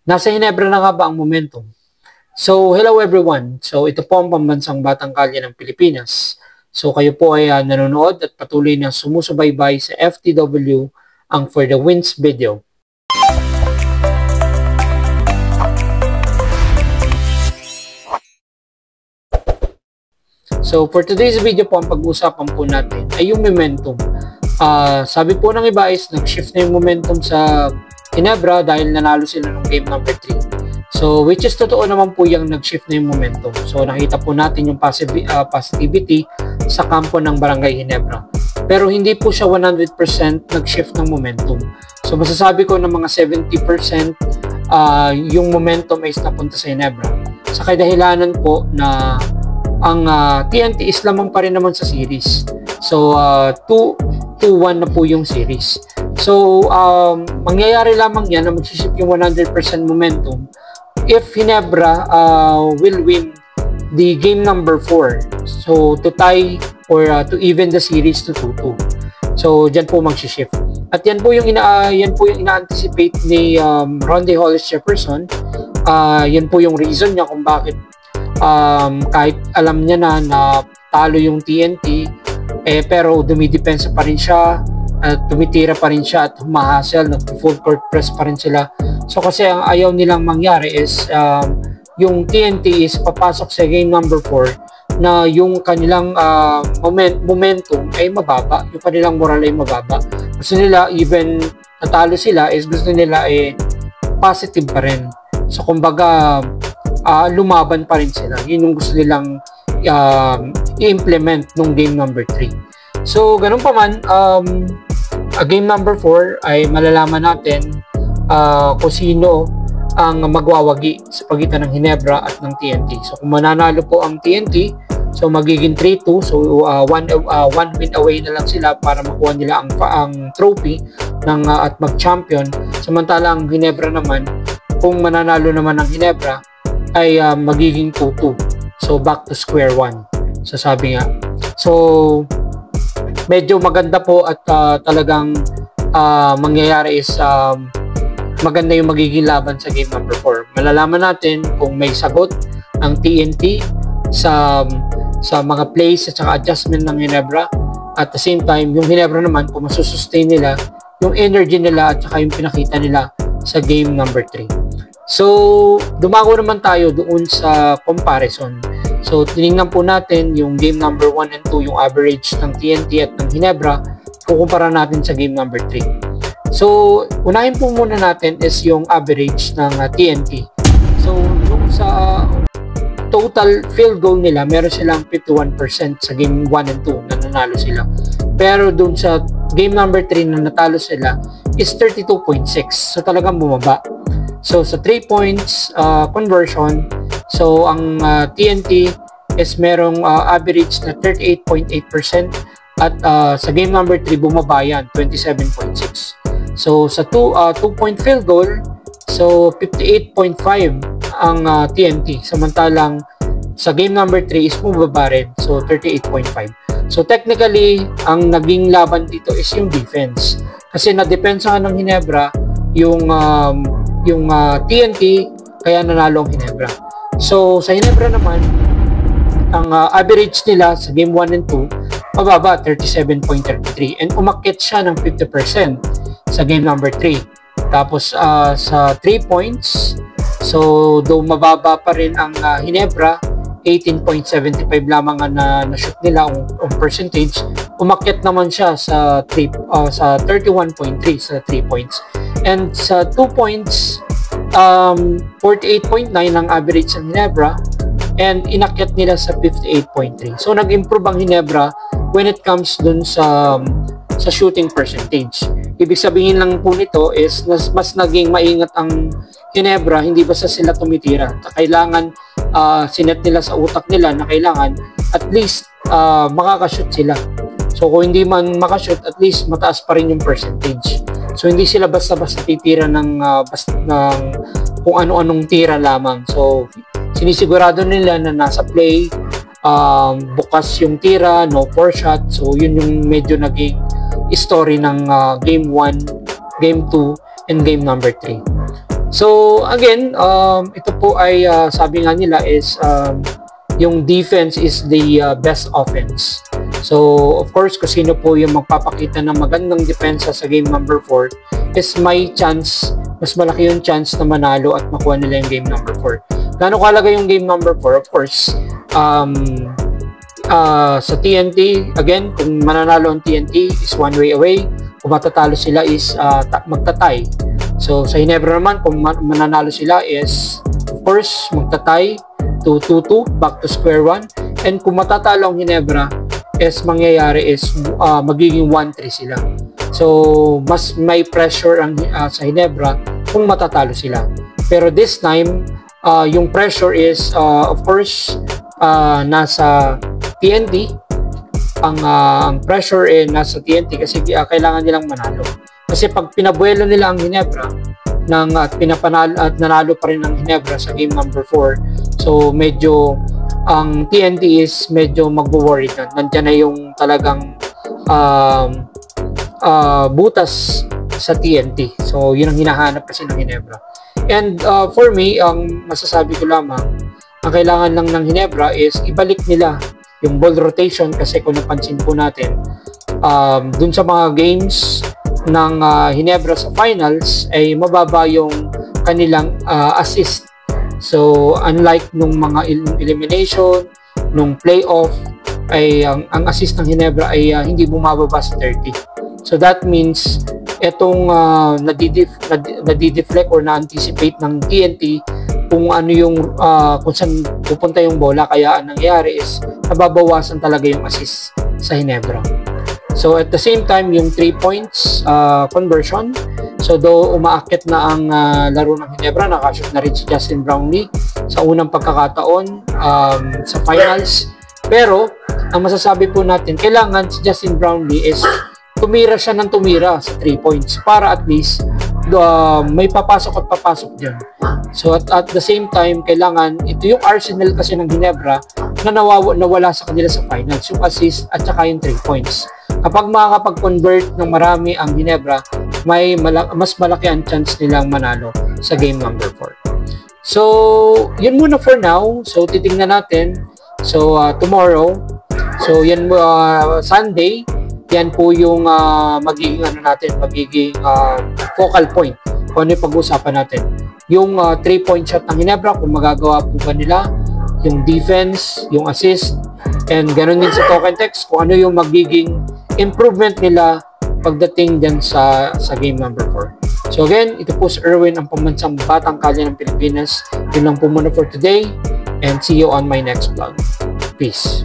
Nasa Hinebra na nga ba ang momentum? So, hello everyone. So, ito po ang pambansang Batang Kalye ng Pilipinas. So, kayo po ay nanonood at patuloy na sumusubaybay sa FTW, ang For the Wins video. So, for today's video po, ang pag-uusapan po natin ay yung momentum. Sabi po ng iba is nag-shift na yung momentum sa Hinebra dahil nanalo sila ng game number 3. So, which is totoo naman po yung nag-shift na yung momentum. So, nakita po natin yung positivity sa kampo ng Barangay Hinebra. Pero hindi po siya 100% nag-shift ng momentum. So, masasabi ko na mga 70% yung momentum ay napunta sa Hinebra. Sa kadahilanan po na ang TNT is lamang pa rin naman sa series. So, 2-1 na po yung series. So, mangyayari lamang yan na mag-shift yung 100% momentum if Hinebra will win the game number 4. So, to tie or to even the series to 2-2. So, dyan po mag-shift. At yan po yung ina-anticipate ni Ronde Hollis Jefferson. Yan po yung reason niya kung bakit kahit alam niya na talo yung TNT, pero dumidepensa pa rin siya, tumitira pa rin siya at humahasel, nag-full court press pa rin sila. So kasi ang ayaw nilang mangyari is yung TNT is papasok sa game number 4 na yung kanilang momentum ay mababa, yung kanilang moral ay mababa. Gusto nila, even natalo sila, is gusto nila positive pa rin. So kumbaga lumaban pa rin sila. Yun yung gusto nilang i-implement nung game number 3. So, ganun pa man, game number 4 ay malalaman natin kung sino ang magwawagi sa pagitan ng Hinebra at ng TNT. So, kung mananalo po ang TNT, so magiging 3-2. So, one win away na lang sila para makuha nila ang trophy at mag-champion. Samantala, ang Hinebra naman, kung mananalo naman ang Hinebra, ay magiging 2-2. So, back to square one. So, sabi nga. So, medyo maganda po at talagang mangyayari is maganda yung magiging laban sa game number 4. Malalaman natin kung may sagot ang TNT sa mga plays at saka adjustment ng Hinebra. At the same time, yung Hinebra naman, kung masusustain nila yung energy nila at saka yung pinakita nila sa game number 3. So, dumako naman tayo doon sa comparison. So, tinignan po natin yung game number 1 and 2, yung average ng TNT at ng Hinebra, kukumpara natin sa game number 3. So, unahin po muna natin is yung average ng TNT. So, yung sa total field goal nila, meron silang 51% sa game 1 and 2 na nanalo sila. Pero doon sa game number 3 na natalo sila is 32.6. So, talagang bumaba. So, sa 3 points conversion, so ang TNT is merong average na 38.8% at sa game number 3 bumaba yan, 27.6. So, sa 2-point field goal, so 58.5 ang TNT. Samantalang sa game number 3 is bumaba rin, so 38.5. So, technically, ang naging laban dito is yung defense. Kasi na-depensahan ng Hinebra yung TNT, kaya nanalo ang Hinebra. So, sa Hinebra naman, ang average nila sa game 1 and 2, mababa, 37.33. And umakyat siya ng 50% sa game number 3. Tapos, sa 3 points, so, though mababa pa rin ang Hinebra, 18.75 lamang na shoot nila ang percentage, umakyat naman siya sa 31.3 sa 3 points. And sa 2 points, 48.9 ang average ng Hinebra and inakyat nila sa 58.3. So, nag-improve ang Hinebra when it comes dun sa shooting percentage. Ibig sabihin lang po nito is mas naging maingat ang Hinebra, hindi basta sila tumitira. Kailangan sinet nila sa utak nila na kailangan at least makakashoot sila. So, kung hindi man makashoot, at least mataas pa rin yung percentage. So, hindi sila basta-basta titira ng kung ano-anong tira lamang. So, sinisigurado nila na nasa play, bukas yung tira, no poor shot. So, yun yung medyo naging story ng game 1, game 2, and game number 3. So again, ito po ay sabi nga nila is yung defense is the best offense. So of course, kung sino po yung magpapakita ng magandang depensa sa game number 4 is may chance, mas malaki yung chance na manalo at makuha nila yung game number 4. Gaano kalaga yung game number 4? Of course, sa TNT, again, kung mananalo ang TNT is one way away. Kung matatalo sila is magtatay. So sa Ginebra naman, kung mananalo sila is of course magtatay to 2-2, back to square one. And kung matatalo ang Ginebra, is mangyayari is magiging 1-3 sila. So mas may pressure ang sa Ginebra kung matatalo sila. Pero this time, yung pressure is of course nasa TNT. Ang pressure nasa TNT kasi kailangan nilang manalo. Kasi pag pinabuelo nila ang Ginebra at nanalo pa rin ang Ginebra sa game number 4, so medyo ang TNT is medyo magwo-worry na. Nandiyan na yung talagang butas sa TNT. So yun ang hinahanap kasi ng Ginebra. And for me, ang masasabi ko lamang, ang kailangan lang ng Ginebra is ibalik nila yung ball rotation kasi kung napansin po natin, dun sa mga games ng Ginebra sa finals ay mababa yung kanilang assist. So unlike nung mga elimination, nung playoff, ay ang assist ng Ginebra ay hindi bumababa sa 30. So that means etong nadideflect or na-anticipate ng TNT kung ano yung kung saan pupunta yung bola, kaya ang nangyayari is nababawasan talaga yung assist sa Ginebra. So at the same time, yung 3 points conversion, so though umaakit na ang laro ng Ginebra, nakashoot na rin si Justin Brownlee sa unang pagkakataon sa finals, pero ang masasabi po natin, kailangan si Justin Brownlee is tumira siya ng tumira sa 3 points para at least may papasok at papasok dyan. So at the same time, kailangan, ito yung arsenal kasi ng Ginebra na nawala sa kanila sa finals, yung assist at saka yung 3 points. Kapag makakapag-convert ng marami ang Ginebra, mas malaki ang chance nilang manalo sa game number 4. So yun muna for now. So titingnan natin. So tomorrow, so yan Sunday, yan po yung magiging magiging focal point kung ano yung pag-uusapan natin. Yung 3-point shot ng Ginebra, kung magagawa po ba nila, yung defense, yung assist, and ganoon din sa token text, kung ano yung magiging improvement nila pagdating dyan sa game number 4. So again, ito po si Erwin, ang pambansang batang kalye ng Pilipinas. Yun lang po muna for today, and see you on my next vlog. Peace.